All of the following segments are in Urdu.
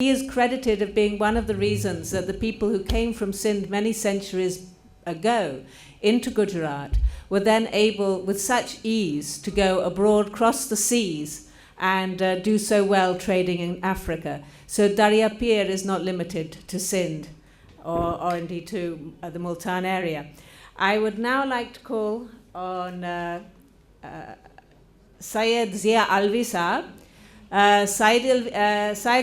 He is credited of being one of the reasons that the people who came from Sindh many centuries ago into Gujarat were then able, with such ease, to go abroad, cross the seas, and do so well trading in Africa. So Darya Pir is not limited to Sindh or indeed to the Multan area. I would now like to call on Syed Zia Alvi Saab. Syed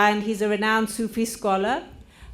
and he's a renowned Sufi scholar.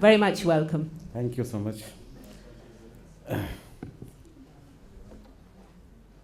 very much welcome. Thank you so much.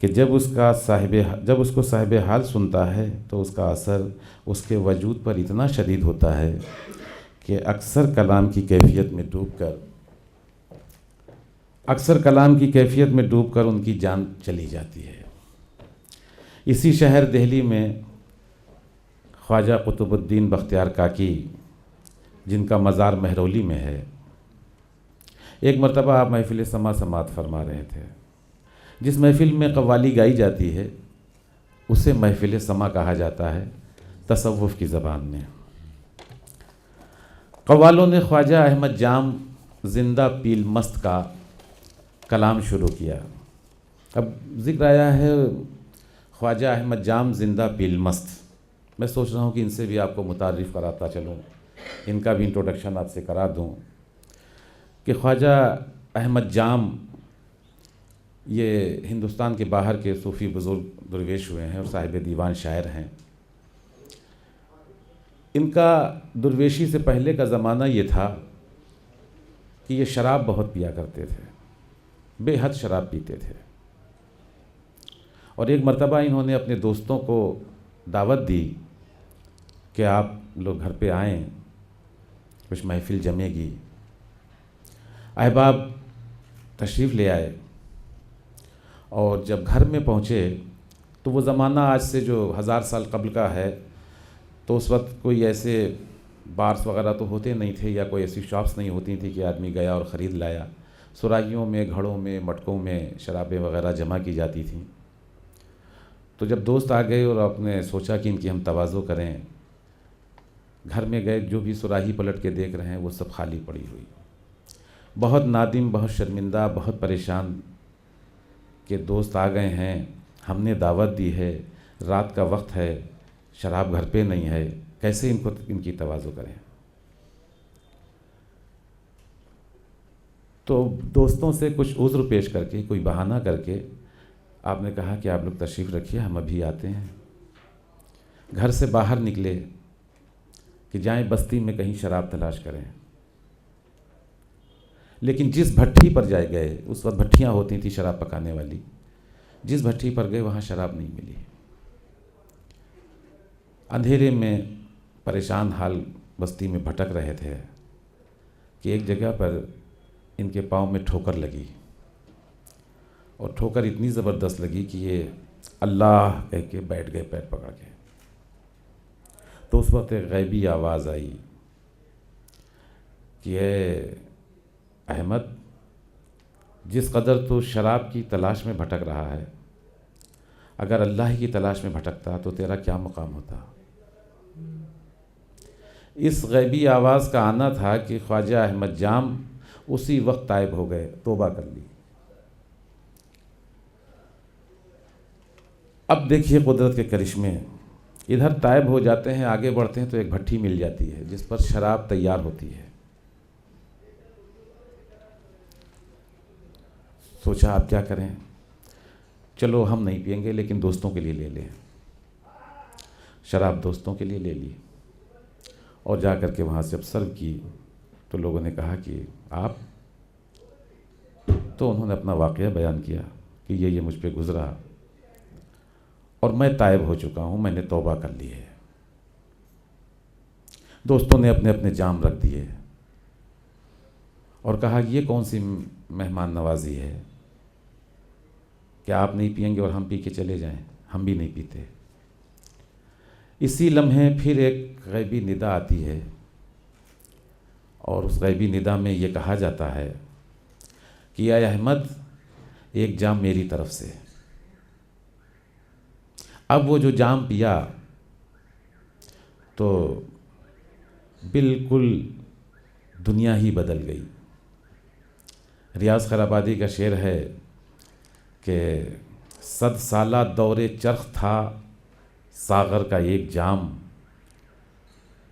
کہ جب اس کو صاحب حال سنتا ہے تو اس کا اثر اس کے وجود پر اتنا شدید ہوتا ہے کہ اکثر کلام کی کیفیت میں ڈوب کر ان کی جان چلی جاتی ہے۔ اسی شہر دہلی میں خواجہ قطب الدین بختیار کاکی، جن کا مزار مہرولی میں ہے، ایک مرتبہ آپ محفل سماعت فرما رہے تھے۔ جس محفل میں قوالی گائی جاتی ہے اسے محفل سما کہا جاتا ہے تصوف کی زبان میں۔ قوالوں نے خواجہ احمد جام زندہ پیل مست کا کلام شروع کیا۔ اب ذکر آیا ہے خواجہ احمد جام زندہ پیل مست، میں سوچ رہا ہوں کہ ان سے بھی آپ کو متعارف کراتا چلوں، ان کا بھی انٹروڈکشن آپ سے کرا دوں کہ خواجہ احمد جام یہ ہندوستان کے باہر کے صوفی بزرگ درویش ہوئے ہیں اور صاحب دیوان شاعر ہیں۔ ان کا درویشی سے پہلے کا زمانہ یہ تھا کہ یہ شراب بہت پیا کرتے تھے، بے حد شراب پیتے تھے، اور ایک مرتبہ انہوں نے اپنے دوستوں کو دعوت دی کہ آپ لوگ گھر پہ آئیں، کچھ محفل جمے گی۔ احباب تشریف لے آئے، اور جب گھر میں پہنچے تو وہ زمانہ آج سے جو 1000 سال قبل کا ہے، تو اس وقت کوئی ایسے بارس وغیرہ تو ہوتے نہیں تھے یا کوئی ایسی شاپس نہیں ہوتی تھی کہ آدمی گیا اور خرید لایا۔ سراہیوں میں، گھڑوں میں، مٹکوں میں شرابیں وغیرہ جمع کی جاتی تھیں۔ تو جب دوست آ گئے اور آپ نے سوچا کہ ان کی ہم تواضع کریں، گھر میں گئے، جو بھی سراہی پلٹ کے دیکھ رہے ہیں وہ سب خالی پڑی ہوئی۔ بہت نادم، بہت شرمندہ، بہت پریشان کہ دوست آ گئے ہیں، ہم نے دعوت دی ہے، رات کا وقت ہے، شراب گھر پہ نہیں ہے، کیسے ان کی تواضع کریں۔ تو دوستوں سے کچھ عذر پیش کر کے، کوئی بہانہ کر کے آپ نے کہا کہ آپ لوگ تشریف رکھیے، ہم ابھی آتے ہیں۔ گھر سے باہر نکلے کہ جائیں بستی میں کہیں شراب تلاش کریں، لیکن جس بھٹی پر جائے گئے، اس وقت بھٹیاں ہوتی تھیں شراب پکانے والی، جس بھٹی پر گئے وہاں شراب نہیں ملی۔ اندھیرے میں پریشان حال بستی میں بھٹک رہے تھے کہ ایک جگہ پر ان کے پاؤں میں ٹھوکر لگی، اور ٹھوکر اتنی زبردست لگی کہ یہ اللہ کہہ کے بیٹھ گئے پیر پکڑ کے۔ تو اس وقت ایک غیبی آواز آئی کہ اے احمد، جس قدر تو شراب کی تلاش میں بھٹک رہا ہے، اگر اللہ کی تلاش میں بھٹکتا تو تیرا کیا مقام ہوتا۔ اس غیبی آواز کا آنا تھا کہ خواجہ احمد جام اسی وقت تائب ہو گئے، توبہ کر لی۔ اب دیکھیے قدرت کے کرشمے، ادھر تائب ہو جاتے ہیں، آگے بڑھتے ہیں تو ایک بھٹی مل جاتی ہے جس پر شراب تیار ہوتی ہے۔ سوچا آپ کیا کریں، چلو ہم نہیں پئیں گے لیکن دوستوں کے لیے لے لیں۔ شراب دوستوں کے لیے لے لی، اور جا کر کے وہاں سے جب سرو کی تو لوگوں نے کہا کہ آپ، تو انہوں نے اپنا واقعہ بیان کیا کہ یہ مجھ پہ گزرا اور میں تائب ہو چکا ہوں، میں نے توبہ کر لی ہے۔ دوستوں نے اپنے اپنے جام رکھ دیے اور کہا یہ کون سی مہمان نوازی ہے کہ آپ نہیں پئیں گے اور ہم پی کے چلے جائیں، ہم بھی نہیں پیتے۔ اسی لمحے پھر ایک غیبی ندا آتی ہے، اور اس غیبی ندا میں یہ کہا جاتا ہے کہ اے احمد، ایک جام میری طرف سے۔ اب وہ جو جام پیا تو بالکل دنیا ہی بدل گئی۔ ریاض خیرآبادی کا شعر ہے کہ 100 سالہ دور چرخ تھا ساغر کا ایک جام،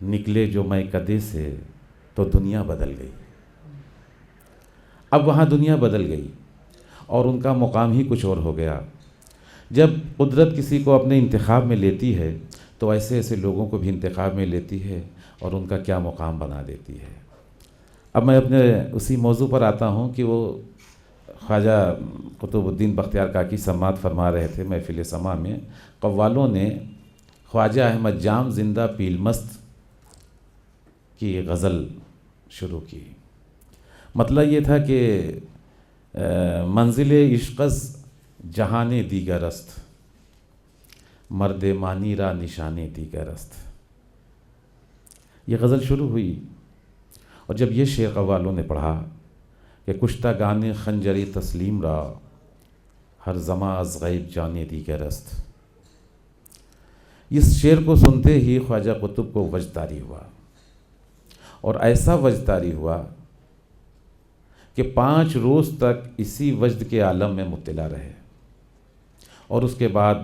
نکلے جو میں کدے سے تو دنیا بدل گئی۔ اب وہاں دنیا بدل گئی اور ان کا مقام ہی کچھ اور ہو گیا۔ جب قدرت کسی کو اپنے انتخاب میں لیتی ہے تو ایسے ایسے لوگوں کو بھی انتخاب میں لیتی ہے اور ان کا کیا مقام بنا دیتی ہے۔ اب میں اپنے اسی موضوع پر آتا ہوں کہ وہ خواجہ قطب الدین بختیار کاکی سماعت فرما رہے تھے محفل سماع میں، قوالوں نے خواجہ احمد جام زندہ پیل مست کی غزل شروع کی۔ مطلب یہ تھا کہ منزل عشقز جہان دیگر است، مرد مانی را نشان دیگر است۔ یہ غزل شروع ہوئی، اور جب یہ شعر قوالوں نے پڑھا کہ کشتہ گانے خنجری تسلیم را، ہر زماں از غیب جانے دیگر است، اس شعر کو سنتے ہی خواجہ قطب کو وجد طاری ہوا، اور ایسا وجد طاری ہوا کہ 5 روز تک اسی وجد کے عالم میں مبتلا رہے، اور اس کے بعد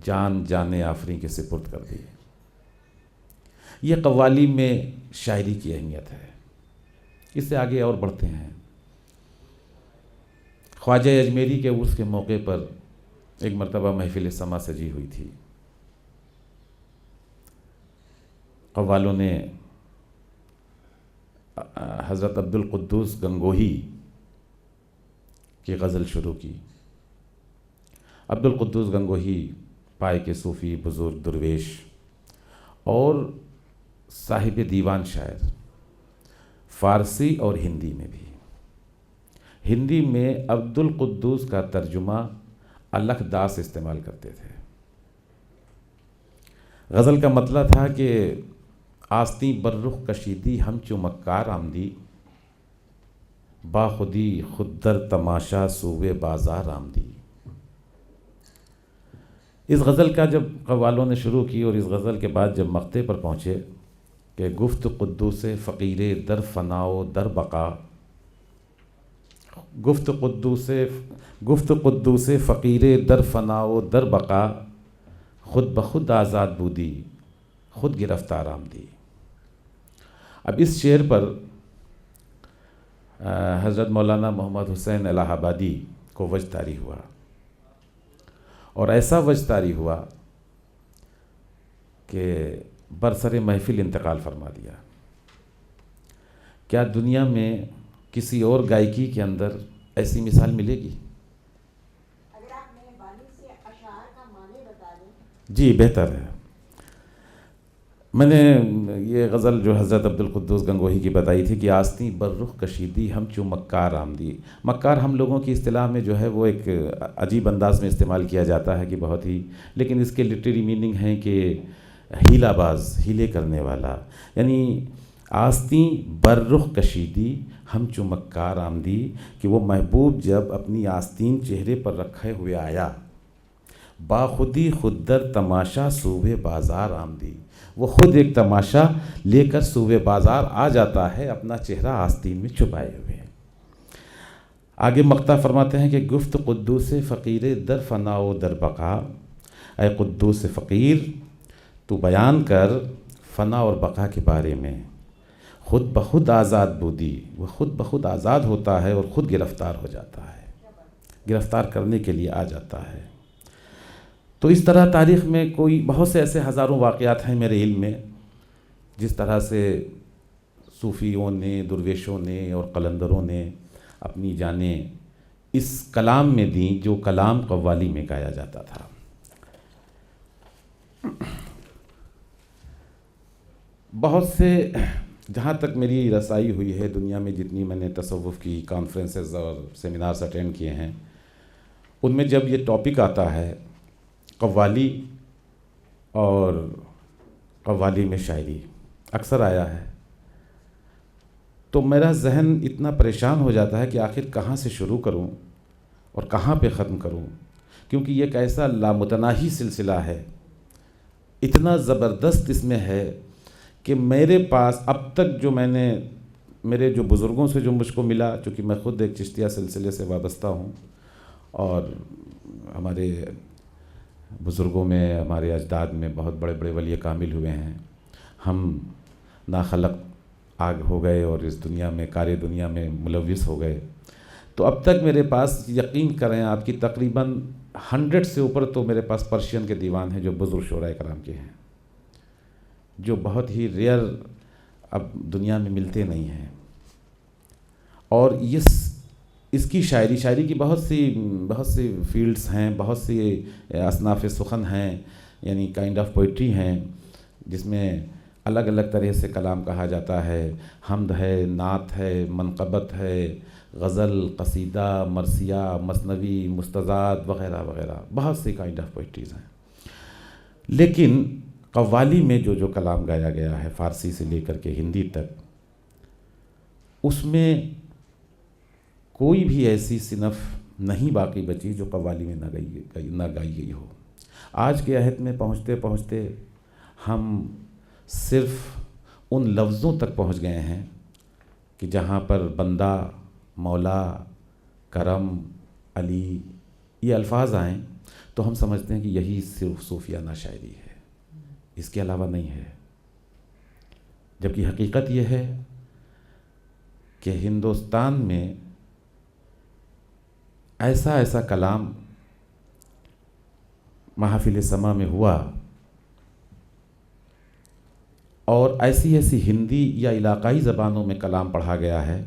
جان آفریں کے سپرد کر دی۔ یہ قوالی میں شاعری کی اہمیت ہے۔ اس سے آگے اور بڑھتے ہیں۔ خواجہ اجمیری کے عرس کے موقع پر ایک مرتبہ محفل سماع سجی ہوئی تھی۔ قوالوں نے حضرت عبدالقدوس گنگوہی کی غزل شروع کی۔ عبدالقدوس گنگوہی پائے کے صوفی بزرگ درویش اور صاحب دیوان شاعر، فارسی اور ہندی میں بھی۔ ہندی میں عبدالقدوس کا ترجمہ الکھ داس استعمال کرتے تھے۔ غزل کا مطلب تھا کہ آستیں بر رخ کشیدی ہم چو مکار آمدی، با خودی خود در تماشا سوئے بازار آمدی۔ اس غزل کا جب قوالوں نے شروع کی، اور اس غزل کے بعد جب مقطع پر پہنچے کہ گفت قدوس فقیر در فنا و در بقا، گفت قدوس فقیر در فنا و در بقا، خود بخود آزاد بودی خود گرفتار آمدی۔ اب اس شعر پر حضرت مولانا محمد حسین الہ آبادی کو وجد طاری ہوا، اور ایسا وجد طاری ہوا کہ برسر محفل انتقال فرما دیا۔ کیا دنیا میں کسی اور گائیکی کے اندر ایسی مثال ملے گی؟ اگر آپ مہربانی سے اشعار کا معنی بتا دیں۔ جی بہتر ہے۔ میں نے یہ غزل جو حضرت عبدالقدوس گنگوہی کی بتائی تھی کہ آستیں بر رخ کشیدی ہم چو مکار آمدی۔ مکار ہم لوگوں کی اصطلاح میں جو ہے وہ ایک عجیب انداز میں استعمال کیا جاتا ہے کہ بہت ہی، لیکن اس کے لٹریری میننگ ہیں کہ ہیلہ باز، ہیلے کرنے والا، یعنی آستیں بر رخ کشیدی ہم چو مکار آمدی، کہ وہ محبوب جب اپنی آستین چہرے پر رکھے ہوئے آیا، با خودی خود در تماشا صوبے بازار آمدی، وہ خود ایک تماشا لے کر صوبے بازار آ جاتا ہے اپنا چہرہ آستین میں چھپائے ہوئے۔ آگے مقطع فرماتے ہیں کہ گفت قدوس فقیر در فنا و در بقا، اے قدوس فقیر تو بیان کر فنا اور بقا کے بارے میں، خود بخود آزاد بودی، وہ خود بخود آزاد ہوتا ہے اور خود گرفتار ہو جاتا ہے، گرفتار کرنے کے لیے آ جاتا ہے۔ تو اس طرح تاریخ میں کوئی بہت سے ایسے ہزاروں واقعات ہیں میرے علم میں، جس طرح سے صوفیوں نے، درویشوں نے اور قلندروں نے اپنی جانیں اس کلام میں دیں جو کلام قوالی میں گایا جاتا تھا۔ بہت سے، جہاں تک میری رسائی ہوئی ہے دنیا میں، جتنی میں نے تصوف کی کانفرنسز اور سیمینارز اٹینڈ کیے ہیں، ان میں جب یہ ٹاپک آتا ہے قوالی اور قوالی میں شاعری اکثر آیا ہے، تو میرا ذہن اتنا پریشان ہو جاتا ہے کہ آخر کہاں سے شروع کروں اور کہاں پہ ختم کروں، کیونکہ یہ ایک ایسا لامتناہی سلسلہ ہے، اتنا زبردست اس میں ہے کہ میرے پاس اب تک جو میں نے میرے جو بزرگوں سے جو مجھ کو ملا، چونکہ میں خود ایک چشتیہ سلسلے سے وابستہ ہوں، اور ہمارے بزرگوں میں، ہمارے اجداد میں بہت بڑے بڑے ولی کامل ہوئے ہیں، ہم ناخلق آگ ہو گئے اور اس دنیا میں، کار دنیا میں ملوث ہو گئے، تو اب تک میرے پاس یقین کریں آپ کی تقریباً 100 سے اوپر تو میرے پاس پرشین کے دیوان ہیں جو بزرگ شعراء کرام کے ہیں، جو بہت ہی ریئر اب دنیا میں ملتے نہیں ہیں، اور اس کی شاعری کی بہت سی فیلڈز ہیں، بہت سی اصناف سخن ہیں، یعنی کائنڈ آف پوئٹری ہیں، جس میں الگ الگ طرح سے کلام کہا جاتا ہے، حمد ہے، نعت ہے، منقبت ہے، غزل، قصیدہ، مرثیہ، مثنوی، مستزاد وغیرہ وغیرہ، بہت سی کائنڈ آف پوئٹریز ہیں۔ لیکن قوالی میں جو کلام گایا گیا ہے فارسی سے لے کر کے ہندی تک، اس میں کوئی بھی ایسی صنف نہیں باقی بچی جو قوالی میں نہ گائی گئی ہو۔ آج کے عہد میں پہنچتے پہنچتے ہم صرف ان لفظوں تک پہنچ گئے ہیں کہ جہاں پر بندہ، مولا، کرم، علی یہ الفاظ آئیں تو ہم سمجھتے ہیں کہ یہی صرف صوفیانہ شاعری ہے، اس کے علاوہ نہیں ہے۔ جبکہ حقیقت یہ ہے کہ ہندوستان میں ایسا کلام محافل سما میں ہوا، اور ایسی ہندی یا علاقائی زبانوں میں کلام پڑھا گیا ہے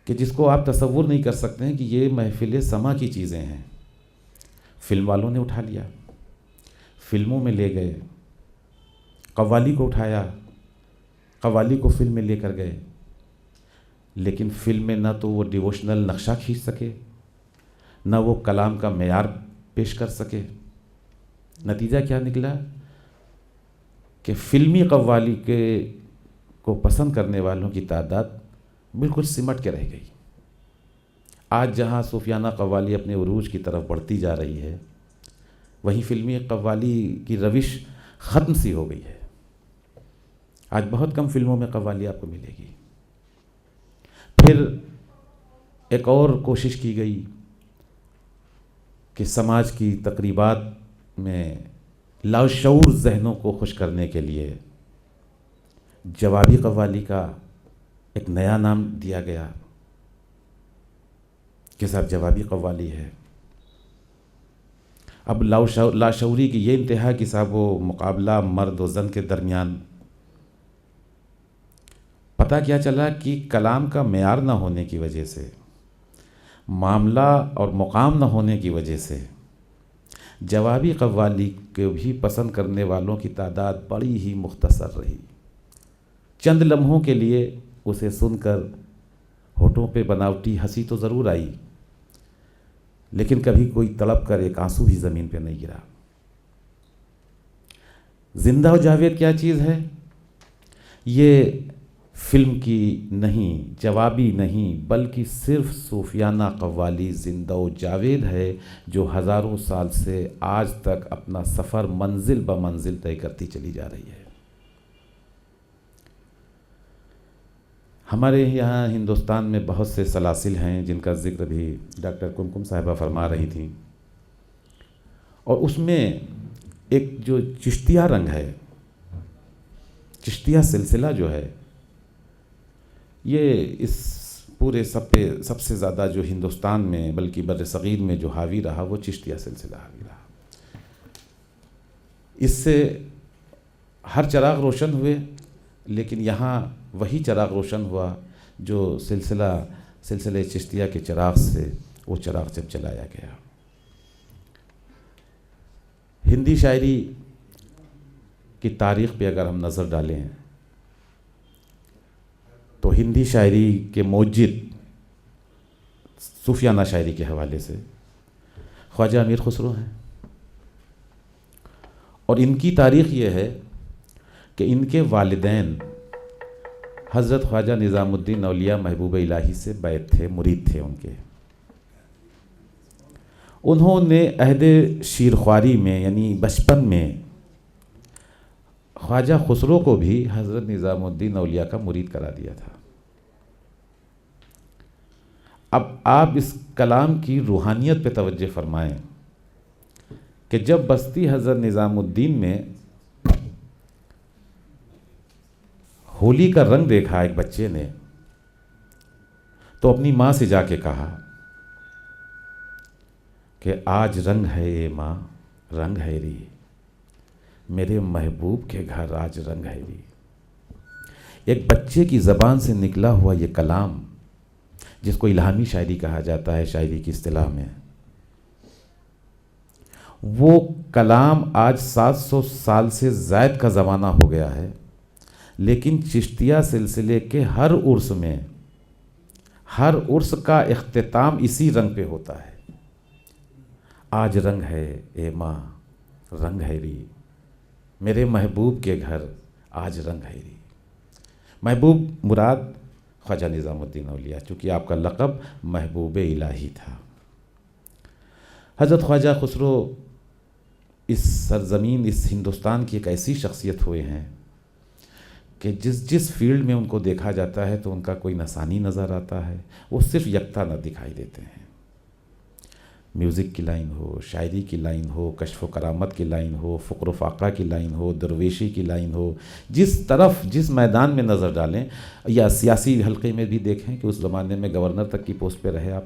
کہ جس کو آپ تصور نہیں کر سکتے ہیں کہ یہ محفل سما کی چیزیں ہیں۔ فلم والوں نے اٹھا لیا، فلموں میں لے گئے، قوالی کو اٹھایا، قوالی کو فلم میں لے کر گئے، لیکن فلم میں نہ تو وہ ڈیووشنل نقشہ کھینچ سکے، نہ وہ کلام کا معیار پیش کر سکے۔ نتیجہ کیا نکلا کہ فلمی قوالی کو پسند کرنے والوں کی تعداد بالکل سمٹ کے رہ گئی۔ آج جہاں صوفیانہ قوالی اپنے عروج کی طرف بڑھتی جا رہی ہے، وہیں فلمی قوالی کی روش ختم سی ہو گئی ہے۔ آج بہت کم فلموں میں قوالی آپ کو ملے گی۔ پھر ایک اور کوشش کی گئی کہ سماج کی تقریبات میں لاشعور ذہنوں کو خوش کرنے کے لیے جوابی قوالی کا ایک نیا نام دیا گیا کہ صاحب جوابی قوالی ہے۔ اب لاشعوری کی یہ انتہا کہ صاحب وہ مقابلہ مرد و زن کے درمیان، پتہ کیا چلا کہ کلام کا معیار نہ ہونے کی وجہ سے، معاملہ اور مقام نہ ہونے کی وجہ سے جوابی قوالی کو بھی پسند کرنے والوں کی تعداد بڑی ہی مختصر رہی۔ چند لمحوں کے لیے اسے سن کر ہونٹوں پہ بناوٹی ہنسی تو ضرور آئی، لیکن کبھی کوئی تڑپ کر ایک آنسو بھی زمین پہ نہیں گرا۔ زندہ و جاوید کیا چیز ہے؟ یہ فلم کی نہیں، جوابی نہیں، بلکہ صرف صوفیانہ قوالی زندہ و جاوید ہے، جو ہزاروں سال سے آج تک اپنا سفر منزل بہ منزل طے کرتی چلی جا رہی ہے۔ ہمارے یہاں ہندوستان میں بہت سے سلاسل ہیں جن کا ذکر بھی ڈاکٹر کمکم صاحبہ فرما رہی تھیں، اور اس میں ایک جو چشتیہ رنگ ہے، چشتیہ سلسلہ جو ہے، یہ اس پورے سب سے زیادہ جو ہندوستان میں بلکہ بر صغیر میں جو حاوی رہا وہ چشتیہ سلسلہ حاوی رہا۔ اس سے ہر چراغ روشن ہوئے، لیکن یہاں وہی چراغ روشن ہوا جو سلسلہ چشتیہ کے چراغ سے وہ چراغ جب جلایا گیا۔ ہندی شاعری کی تاریخ پہ اگر ہم نظر ڈالیں تو ہندی شاعری کے موجد صوفیانہ شاعری کے حوالے سے خواجہ امیر خسرو ہیں، اور ان کی تاریخ یہ ہے کہ ان کے والدین حضرت خواجہ نظام الدین اولیاء محبوب الہی سے بیعت تھے، مرید تھے ان کے۔ انہوں نے عہد شیرخواری میں یعنی بچپن میں خواجہ خسرو کو بھی حضرت نظام الدین اولیاء کا مرید کرا دیا تھا۔ اب آپ اس کلام کی روحانیت پہ توجہ فرمائیں کہ جب بستی حضرت نظام الدین میں ہولی کا رنگ دیکھا ایک بچے نے، تو اپنی ماں سے جا کے کہا کہ آج رنگ ہے اے ماں، رنگ ہے ری، میرے محبوب کے گھر آج رنگ ہے ری۔ ایک بچے کی زبان سے نکلا ہوا یہ کلام جس کو الہامی شاعری کہا جاتا ہے شاعری کی اصطلاح میں، وہ کلام آج 700 سال سے زائد کا زمانہ ہو گیا ہے، لیکن چشتیہ سلسلے کے ہر عرس میں، ہر عرس کا اختتام اسی رنگ پہ ہوتا ہے۔ آج رنگ ہے اے ماں، رنگ ہے ری، میرے محبوب کے گھر آج رنگ ہے ری۔ محبوب مراد خواجہ نظام الدین اولیاء، چونکہ آپ کا لقب محبوب الہی تھا۔ حضرت خواجہ خسرو اس سرزمین، اس ہندوستان کی ایک ایسی شخصیت ہوئے ہیں کہ جس فیلڈ میں ان کو دیکھا جاتا ہے تو ان کا کوئی نہ ثانی نظر آتا ہے، وہ صرف یکتا نہ دکھائی دیتے ہیں۔ میوزک کی لائن ہو، شاعری کی لائن ہو، کشف و کرامت کی لائن ہو، فقر و فاقہ کی لائن ہو، درویشی کی لائن ہو، جس طرف جس میدان میں نظر ڈالیں، یا سیاسی حلقے میں بھی دیکھیں کہ اس زمانے میں گورنر تک کی پوسٹ پہ رہے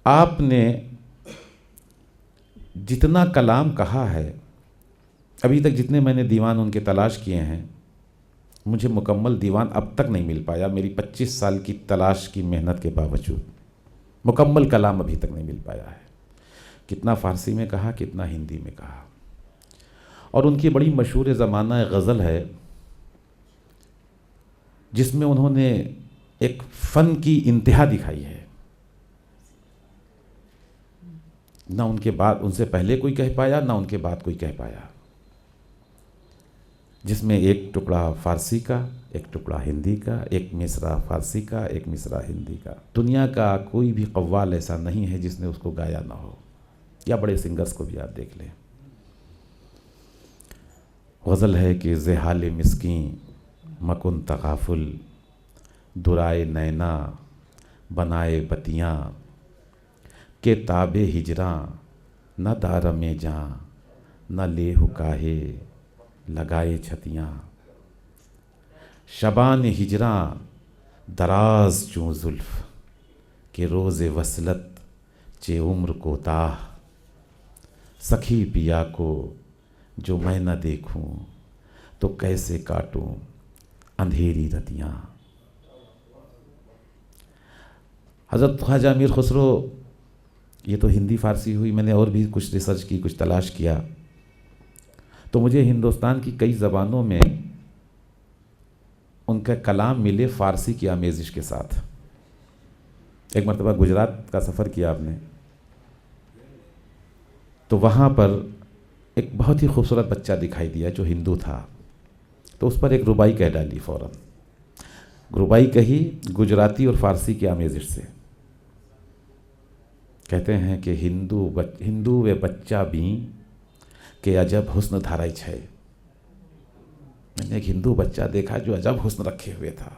آپ نے جتنا کلام کہا ہے، ابھی تک جتنے میں نے دیوان ان کے تلاش کیے ہیں، مجھے مکمل دیوان اب تک نہیں مل پایا، میری 25 سال کی تلاش کی محنت کے باوجود مکمل کلام ابھی تک نہیں مل پایا ہے۔ کتنا فارسی میں کہا، کتنا ہندی میں کہا۔ اور ان کی بڑی مشہور زمانہ غزل ہے، جس میں انہوں نے ایک فن کی انتہا دکھائی ہے، نہ ان کے بعد، ان سے پہلے کوئی کہہ پایا، نہ ان کے بعد کوئی کہہ پایا، جس میں ایک ٹکڑا فارسی کا، ایک ٹکڑا ہندی کا، ایک مصرع فارسی کا، ایک مصرع ہندی کا۔ دنیا کا کوئی بھی قوال ایسا نہیں ہے جس نے اس کو گایا نہ ہو، یا بڑے سنگرز کو بھی آپ دیکھ لیں۔ غزل ہے کہ ز حال مسکین مکن تغافل، درائے نینا بنائے بتیاں، کہ تاب ہجراں نہ دارم جاں، نہ لیہ کاہے لگائے چھتیاں، شبان ہجراں دراز چوں زلف، کہ روز وصلت چے عمر کوتاہ، سخی پیا کو جو میں نہ دیکھوں، تو کیسے کاٹوں اندھیری رتیاں۔ حضرت خواجہ امیر خسرو، یہ تو ہندی فارسی ہوئی، میں نے اور بھی کچھ ریسرچ کی، کچھ تلاش کیا، تو مجھے ہندوستان کی کئی زبانوں میں ان کا کلام ملے فارسی کی آمیزش کے ساتھ۔ ایک مرتبہ گجرات کا سفر کیا آپ نے، تو وہاں پر ایک بہت ہی خوبصورت بچہ دکھائی دیا جو ہندو تھا، تو اس پر ایک ربائی کہہ ڈالی فوراً۔ ربائی کہی گجراتی اور فارسی کی آمیزش سے۔ کہتے ہیں کہ ہندو و بچہ بھی کہ عجب حسن دھارائی چھے۔ میں نے ایک ہندو بچہ دیکھا جو عجب حسن رکھے ہوئے تھا۔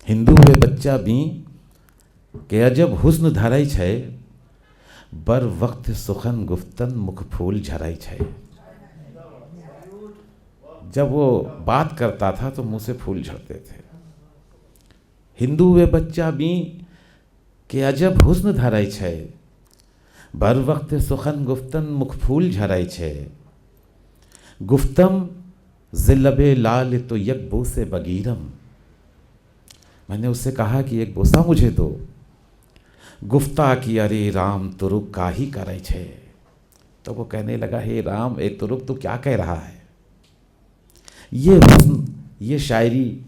ہندو و بچہ بھی کہ عجب حسن دھارائی چھے، بر وقت سخن گفتن مکھ پھول جھرائی چھے۔ جب وہ بات کرتا تھا تو منہ سے پھول جھڑتے تھے۔ ہندو و بچہ بھی کہ عجب حسن دھارائی چھے، بر وقت سخن گفتن مکھ پھول جھرائی چھے۔ گفتم ز لب لال تو یک بوسے بگیرم، میں نے اس سے کہا کہ ایک بوسہ مجھے دو۔ گفتہ کی ارے رام ترک کاہی کرئی چھے، تو وہ کہنے لگا ہے رام اے ترک تو کیا کہہ رہا ہے۔ یہ حسن، یہ شاعری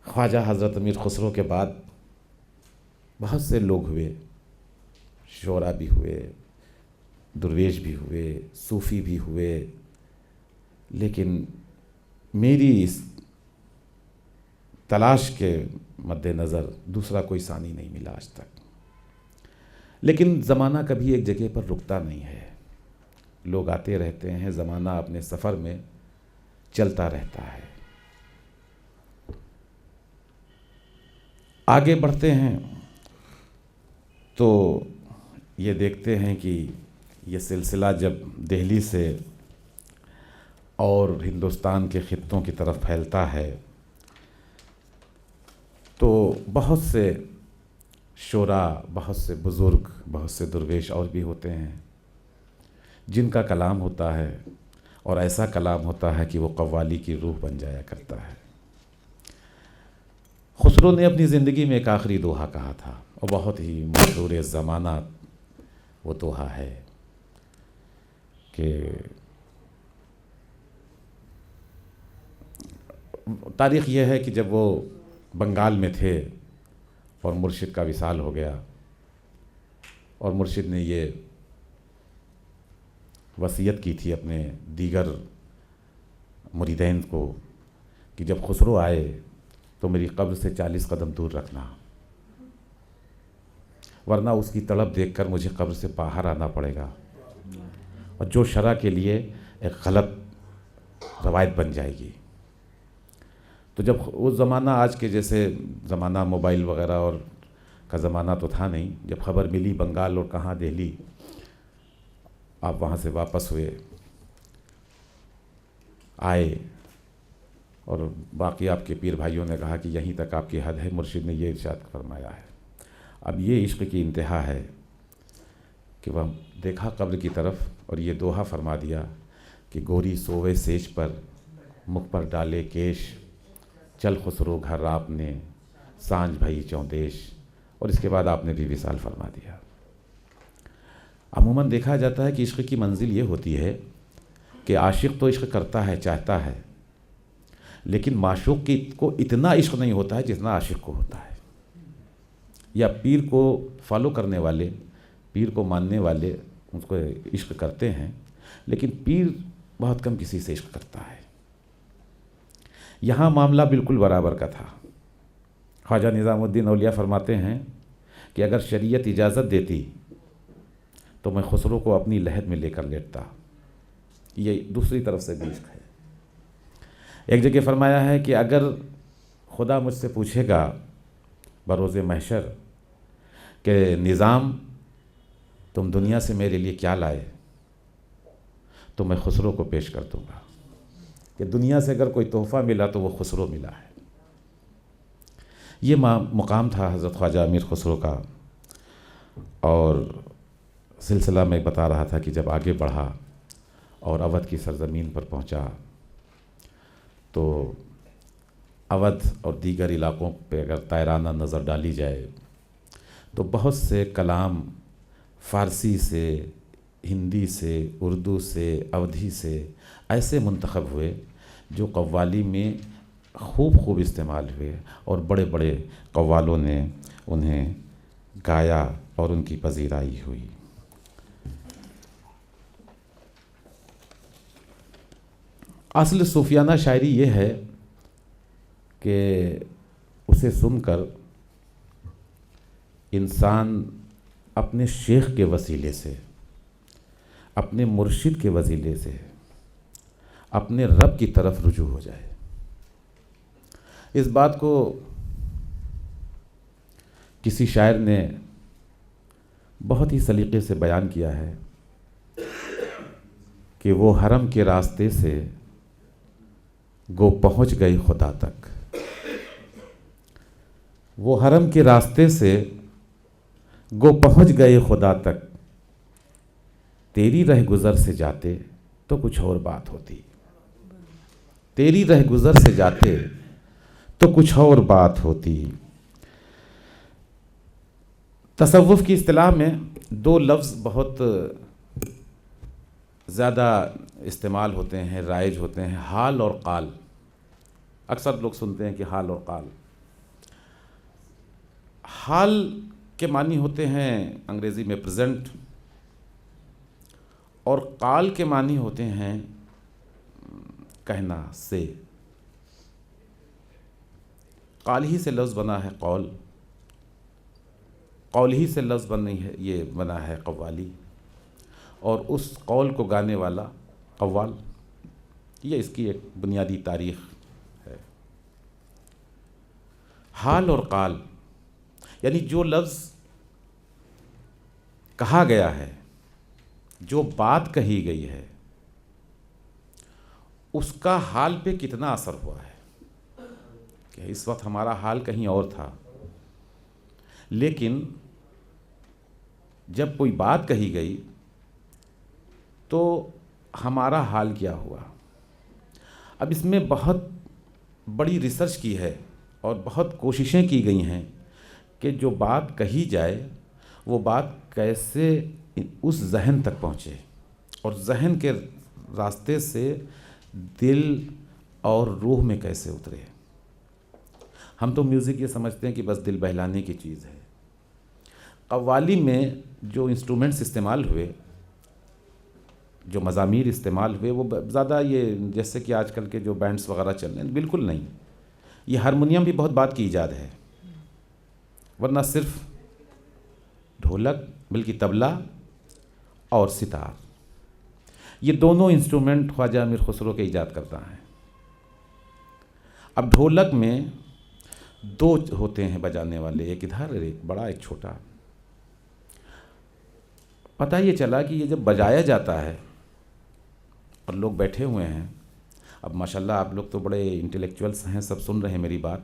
خواجہ حضرت امیر خسرو کے بعد بہت سے لوگ ہوئے، شعراء بھی ہوئے، درویش بھی ہوئے، صوفی بھی ہوئے، لیکن میری اس تلاش کے مد نظر دوسرا کوئی ثانی نہیں ملا آج تک۔ لیکن زمانہ کبھی ایک جگہ پر رکتا نہیں ہے، لوگ آتے رہتے ہیں، زمانہ اپنے سفر میں چلتا رہتا ہے۔ آگے بڑھتے ہیں تو یہ دیکھتے ہیں کہ یہ سلسلہ جب دہلی سے اور ہندوستان کے خطوں کی طرف پھیلتا ہے تو بہت سے شعراء، بہت سے بزرگ، بہت سے درویش اور بھی ہوتے ہیں جن کا کلام ہوتا ہے، اور ایسا کلام ہوتا ہے کہ وہ قوالی کی روح بن جایا کرتا ہے۔ خسرو نے اپنی زندگی میں ایک آخری دوہا کہا تھا اور بہت ہی مشہور زمانہ وہ دوہا ہے کہ تاریخ یہ ہے کہ جب وہ بنگال میں تھے اور مرشد کا وصال ہو گیا اور مرشد نے یہ وصیت کی تھی اپنے دیگر مریدین کو کہ جب خسرو آئے تو میری قبر سے 40 قدم دور رکھنا، ورنہ اس کی تڑپ دیکھ کر مجھے قبر سے باہر آنا پڑے گا اور جو شرع کے لیے ایک غلط روایت بن جائے گی۔ تو جب وہ زمانہ آج کے جیسے زمانہ موبائل وغیرہ اور کا زمانہ تو تھا نہیں، جب خبر ملی بنگال اور کہاں دہلی، آپ وہاں سے واپس ہوئے، آئے اور باقی آپ کے پیر بھائیوں نے کہا کہ یہیں تک آپ کی حد ہے، مرشد نے یہ ارشاد فرمایا ہے۔ اب یہ عشق کی انتہا ہے کہ وہ دیکھا قبر کی طرف اور یہ دوہا فرما دیا کہ گوری سوئے سیج پر مکھ پر ڈالے کیش، چل خسرو گھر آپ نے سانجھ بھئی چوندیش، اور اس کے بعد آپ نے بھی وصال فرما دیا۔ عموماً دیکھا جاتا ہے کہ عشق کی منزل یہ ہوتی ہے کہ عاشق تو عشق کرتا ہے، چاہتا ہے، لیکن معشوق کو اتنا عشق نہیں ہوتا ہے جتنا عاشق کو ہوتا ہے، یا پیر کو فالو کرنے والے، پیر کو ماننے والے اس کو عشق کرتے ہیں، لیکن پیر بہت کم کسی سے عشق کرتا ہے۔ یہاں معاملہ بالکل برابر کا تھا۔ خواجہ نظام الدین اولیاء فرماتے ہیں کہ اگر شریعت اجازت دیتی تو میں خسرو کو اپنی لحد میں لے کر لیٹتا۔ یہ دوسری طرف سے بھی عشق ہے۔ ایک جگہ فرمایا ہے کہ اگر خدا مجھ سے پوچھے گا بروز محشر کہ نظام تم دنیا سے میرے لیے کیا لائے، تو میں خسرو کو پیش کر دوں گا کہ دنیا سے اگر کوئی تحفہ ملا تو وہ خسرو ملا ہے۔ یہ مقام تھا حضرت خواجہ امیر خسرو کا، اور سلسلہ میں بتا رہا تھا کہ جب آگے بڑھا اور اودھ کی سرزمین پر پہنچا تو اودھ اور دیگر علاقوں پہ اگر طائرانہ نظر ڈالی جائے تو بہت سے کلام فارسی سے، ہندی سے، اردو سے، اودھی سے ایسے منتخب ہوئے جو قوالی میں خوب استعمال ہوئے، اور بڑے بڑے قوالوں نے انہیں گایا اور ان کی پذیرائی ہوئی۔ اصل صوفیانہ شاعری یہ ہے کہ اسے سن کر انسان اپنے شیخ کے وسیلے سے، اپنے مرشد کے وسیلے سے اپنے رب کی طرف رجوع ہو جائے۔ اس بات کو کسی شاعر نے بہت ہی سلیقے سے بیان کیا ہے کہ وہ حرم کے راستے سے گو پہنچ گئے خدا تک، وہ حرم کے راستے سے گو پہنچ گئے خدا تک، تیری رہ گزر سے جاتے تو کچھ اور بات ہوتی، تیری رہ گزر سے جاتے تو کچھ اور بات ہوتی۔ تصوف کی اصطلاح میں دو لفظ بہت زیادہ استعمال ہوتے ہیں، رائج ہوتے ہیں، حال اور قال۔ اکثر لوگ سنتے ہیں کہ حال اور قال۔ حال کے معنی ہوتے ہیں انگریزی میں پریزنٹ، اور قال کے معنی ہوتے ہیں کہنا سے۔ قال ہی سے لفظ بنا ہے قول، قول ہی سے لفظ بنی ہے، یہ بنا ہے قوالی، اور اس قول کو گانے والا قوال۔ یہ اس کی ایک بنیادی تاریخ ہے۔ حال اور قال یعنی جو لفظ کہا گیا ہے، جو بات کہی گئی ہے، اس کا حال پہ کتنا اثر ہوا ہے کہ اس وقت ہمارا حال کہیں اور تھا، لیکن جب کوئی بات کہی گئی تو ہمارا حال کیا ہوا۔ اب اس میں بہت بڑی ریسرچ کی ہے اور بہت کوششیں کی گئی ہیں کہ جو بات کہی جائے وہ بات کیسے اس ذہن تک پہنچے اور ذہن کے راستے سے دل اور روح میں کیسے اترے. ہم تو میوزک یہ سمجھتے ہیں کہ بس دل بہلانے کی چیز ہے. قوالی میں جو انسٹرومنٹس استعمال ہوئے، جو مزامیر استعمال ہوئے، وہ زیادہ یہ جیسے کہ آج کل کے جو بینڈس وغیرہ چل رہے ہیں، بالکل نہیں. یہ ہارمونیم بھی بہت بات کی ایجاد ہے، ورنہ صرف ڈھولک بلکہ طبلہ اور ستار، یہ دونوں انسٹرومنٹ خواجہ امیر خسرو کے ایجاد کرتا ہے. اب ڈھولک میں دو ہوتے ہیں بجانے والے، ایک ادھر ایک بڑا ایک چھوٹا. پتہ یہ چلا کہ یہ جب بجایا جاتا ہے اور لوگ بیٹھے ہوئے ہیں، اب ماشاءاللہ آپ لوگ تو بڑے انٹلیکچوئلس ہیں، سب سن رہے ہیں میری بات،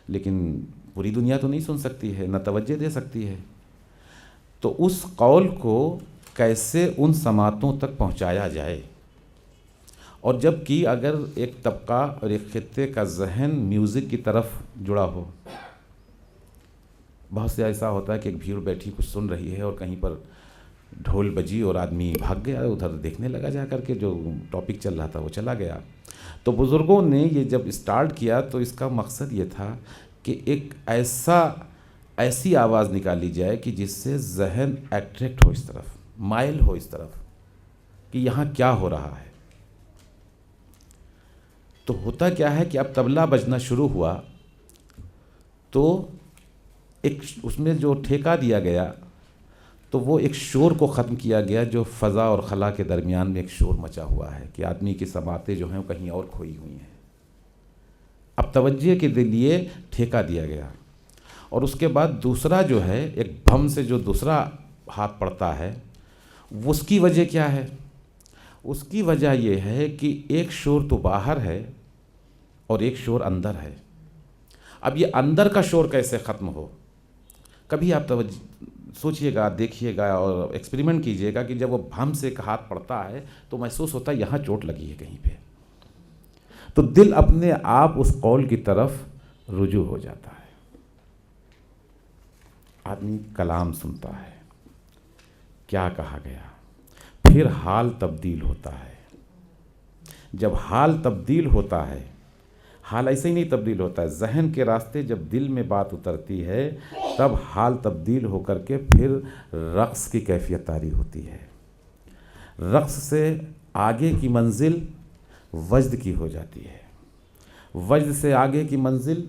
لیکن پوری دنیا تو نہیں سن سکتی ہے، نہ توجہ دے سکتی ہے. تو اس قول کو کیسے ان سماعتوں تک پہنچایا جائے، اور جب کہ اگر ایک طبقہ اور ایک خطے کا ذہن میوزک کی طرف جڑا ہو. بہت سے ایسا ہوتا ہے کہ ایک بھیڑ بیٹھی کچھ سن رہی ہے اور کہیں پر ڈھول بجی اور آدمی بھاگ گیا، ادھر دیکھنے لگا، جا کر کے جو ٹاپک چل رہا تھا وہ چلا گیا. تو بزرگوں نے یہ جب اسٹارٹ کیا تو اس کا مقصد یہ تھا کہ ایک ایسی آواز نکالی جائے کہ جس سے ذہن ایٹریکٹ ہو اس طرف، مائل ہو اس طرف کہ یہاں کیا ہو رہا ہے. تو ہوتا کیا ہے کہ اب طبلہ بجنا شروع ہوا تو ایک اس میں جو ٹھیکہ دیا گیا تو وہ ایک شور کو ختم کیا گیا جو فضا اور خلا کے درمیان میں ایک شور مچا ہوا ہے کہ آدمی کی سماعتیں جو ہیں وہ کہیں اور کھوئی ہوئی ہیں. اب توجہ کے لیے ٹھیکہ دیا گیا، اور اس کے بعد دوسرا جو ہے ایک بھم سے جو دوسرا ہاتھ پڑتا ہے، اس کی وجہ کیا ہے؟ اس کی وجہ یہ ہے کہ ایک شور تو باہر ہے اور ایک شور اندر ہے. اب یہ اندر کا شور کیسے ختم ہو؟ کبھی آپ سوچئے گا، دیکھیے گا اور ایکسپیریمنٹ کیجئے گا کہ جب وہ بھم سے ایک ہاتھ پڑتا ہے تو محسوس ہوتا ہے یہاں چوٹ لگی ہے کہیں پہ، تو دل اپنے آپ اس قول کی طرف رجوع ہو جاتا ہے. آدمی کلام سنتا ہے، کیا کہا گیا، پھر حال تبدیل ہوتا ہے. جب حال تبدیل ہوتا ہے، حال ایسے ہی نہیں تبدیل ہوتا ہے، ذہن کے راستے جب دل میں بات اترتی ہے تب حال تبدیل ہو کر کے پھر رقص کی کیفیت طاری ہوتی ہے. رقص سے آگے کی منزل وجد کی ہو جاتی ہے، وجد سے آگے کی منزل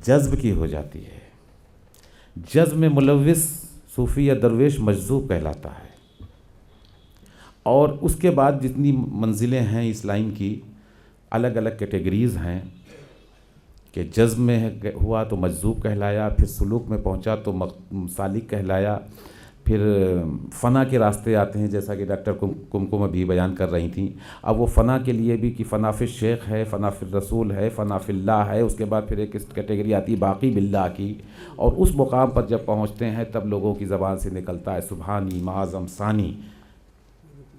جذب کی ہو جاتی ہے. جذب میں ملوث صوفی یا درویش مجذوب کہلاتا ہے. اور اس کے بعد جتنی منزلیں ہیں اس لائن کی، الگ الگ کیٹیگریز ہیں کہ جذب میں ہوا تو مجذوب کہلایا، پھر سلوک میں پہنچا تو سالک کہلایا، پھر فنا کے راستے آتے ہیں جیسا کہ ڈاکٹر کمکم ابھی بیان کر رہی تھیں. اب وہ فنا کے لیے بھی کہ فنا فی الشیخ ہے، فنا فی الرسول ہے، فنا فی اللہ ہے. اس کے بعد پھر ایک کیٹیگری آتی ہے باقی باللہ کی، اور اس مقام پر جب پہنچتے ہیں تب لوگوں کی زبان سے نکلتا ہے سبحانی معظم ثانی،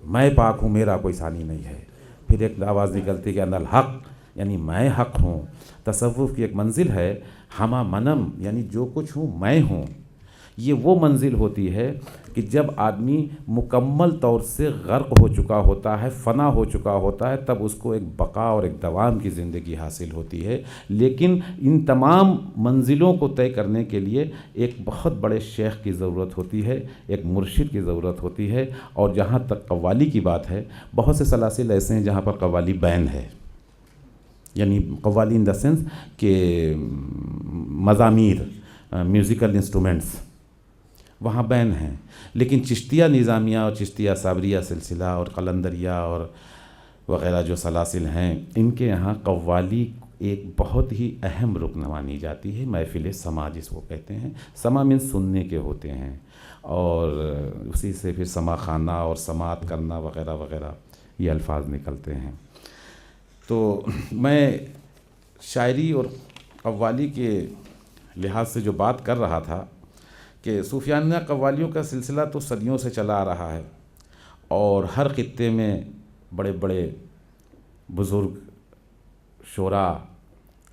میں پاک ہوں میرا کوئی ثانی نہیں ہے. پھر ایک آواز نکلتی کہ ان الحق، یعنی میں حق ہوں. تصوف کی ایک منزل ہے ہما منم، یعنی جو کچھ ہوں میں ہوں. یہ وہ منزل ہوتی ہے کہ جب آدمی مکمل طور سے غرق ہو چکا ہوتا ہے، فنا ہو چکا ہوتا ہے، تب اس کو ایک بقا اور ایک دوام کی زندگی حاصل ہوتی ہے. لیکن ان تمام منزلوں کو طے کرنے کے لیے ایک بہت بڑے شیخ کی ضرورت ہوتی ہے، ایک مرشد کی ضرورت ہوتی ہے. اور جہاں تک قوالی کی بات ہے، بہت سے سلاسل ایسے ہیں جہاں پر قوالی بین ہے، یعنی قوالی ان دا سینس کہ مزامیر، میوزیکل انسٹرومنٹس وہاں بین ہیں. لیکن چشتیہ نظامیہ اور چشتیہ صابریہ سلسلہ اور قلندریہ اور وغیرہ جو سلاسل ہیں، ان کے یہاں قوالی ایک بہت ہی اہم رکن مانی جاتی ہے. محفل سماع جس کو کہتے ہیں، سماع من سننے کے ہوتے ہیں، اور اسی سے پھر سماع خانہ اور سماعت کرنا وغیرہ وغیرہ یہ الفاظ نکلتے ہیں. تو میں شاعری اور قوالی کے لحاظ سے جو بات کر رہا تھا کہ صوفیانہ قوالیوں کا سلسلہ تو صدیوں سے چلا آ رہا ہے، اور ہر خطے میں بڑے بڑے بزرگ شعراء،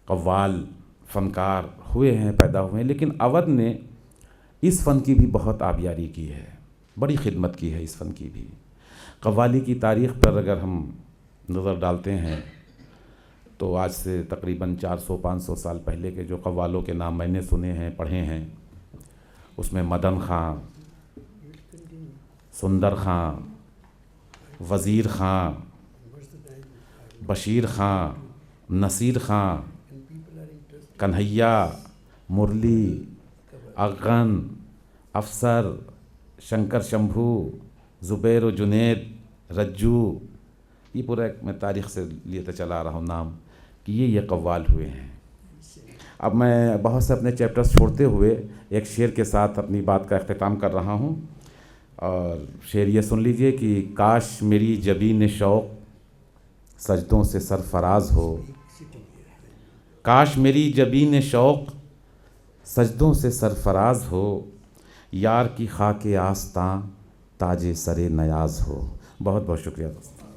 قوال، فنکار ہوئے ہیں، پیدا ہوئے ہیں، لیکن اودھ نے اس فن کی بھی بہت آبیاری کی ہے، بڑی خدمت کی ہے اس فن کی بھی۔ قوالی کی تاریخ پر اگر ہم نظر ڈالتے ہیں تو آج سے تقریباً 400-500 سال پہلے کے جو قوالوں کے نام میں نے سنے ہیں، پڑھے ہیں، اس میں مدن خاں، سندر خاں، وزیر خاں، بشیر خاں، نصیر خاں، کنہیا، مرلی، اغن، افسر، شنکر شمبھو، زبیر و جنید، رجو، یہ پورا ایک میں تاریخ سے لیتا چلا آ رہا ہوں نام کہ یہ قوال ہوئے ہیں۔ اب میں بہت سے اپنے چیپٹرز چھوڑتے ہوئے ایک شعر کے ساتھ اپنی بات کا اختتام کر رہا ہوں، اور شعر یہ سن لیجئے کہ کاش میری جبین شوق سجدوں سے سرفراز ہو، کاش میری جبین شوق سجدوں سے سرفراز ہو، یار کی خاک آستاں تاج سر نیاز ہو۔ بہت بہت شکریہ دوستو۔